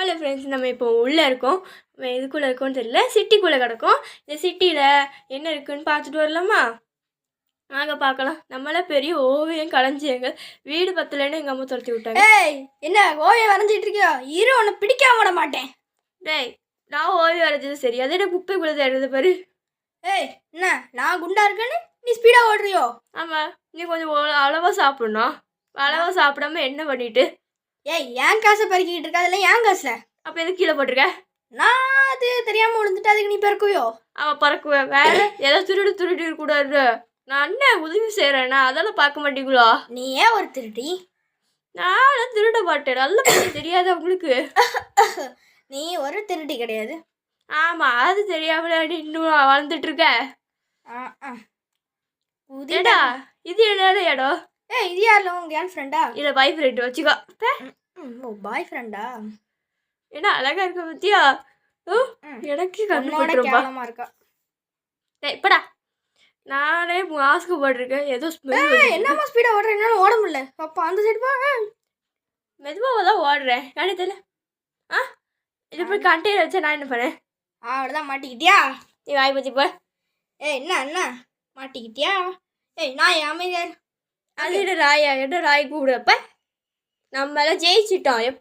Hello friends, நம்ம இப்போ உள்ளே இருக்கோம். எதுக்குள்ளே இருக்கோன்னு தெரியல, சிட்டிக்குள்ளே கிடக்கும். இந்த சிட்டியில் என்ன இருக்குன்னு பார்த்துட்டு வரலாமா? நாங்கள் பார்க்கலாம். நம்மளாம் பெரிய ஓவியம் கலைஞ்சியங்க. வீடு பத்தலைன்னு எங்கள் அம்மா துரத்தி விட்டாங்க. ஏய், என்ன ஓவியம் வரைஞ்சிட்டு இருக்கியோ? இரு, உன்னை பிடிக்காம விட மாட்டேன். டேய், நான் ஓவியம் வரைஞ்சது சரி, அதே குப்பைக்குள்ளே தேடுறது பாரு. ஏய், என்ன நான் குண்டா இருக்கேன்னு நீ ஸ்பீடாக ஓடுறியோ? ஆமாம், நீ கொஞ்சம் அளவாக சாப்பிடணும். அளவாக சாப்பிடாம என்ன பண்ணிட்டு? ஏய், என் காசை பறிக்கிட்டு இருக்கா? அதெல்லாம் என் காசை. அப்போ எதுக்கு கீழே போட்டிருக்க? நான் அது தெரியாமல் விழுந்துட்டு அதுக்கு நீ பிறக்குவியோ? அவன் பறக்குவேன். வேற ஏதோ திருடி இருக்கக்கூடாது. நான் என்ன உதவி செய்கிறேன்னா அதெல்லாம் பார்க்க மாட்டீங்களா? நீ ஏன் ஒரு திருடி? நான் திருட மாட்டேன். நல்ல தெரியாது உங்களுக்கு? நீ ஒரு திருடி கிடையாது. ஆமாம், அது தெரியாமல இன்னும் வளர்ந்துட்டு இருக்க. ஏடா, இது என்னோட இடம். ஏய், இது யாரில் உங்க கேர்ள் ஃப்ரெண்டா? இல்லை, பாய் ஃப்ரெண்டு வச்சுக்கோ. ஓ, பாய் ஃப்ரெண்டா? என்ன அழகா இருக்க பத்தியா? எனக்கு கண்ணோட கேவலமா இருக்கா. இப்படா, நானே மாஸ்க் போட்டிருக்கேன். ஏதோ என்னமா ஸ்பீடா ஓடுறேன், என்னால ஓட முடியல. அப்பா அந்த சைடு போ. மெதுவாக தான் ஓடுறேன். நானே தெரியல. இது போய் கண்டெய்னர் வச்சா நான் என்ன பண்ணேன்? அவ்வளோதான், மாட்டிக்கிட்டியா? நீ வாய் பற்றி போ. ஏய், என்ன மாட்டிக்கிட்டியா? ஏய், நான் அமைதியார். அது என்ன ராயா? என்ன ராய் கூப்பிடுப்ப? நம்மளாம் ஜெயிச்சிட்டோம்.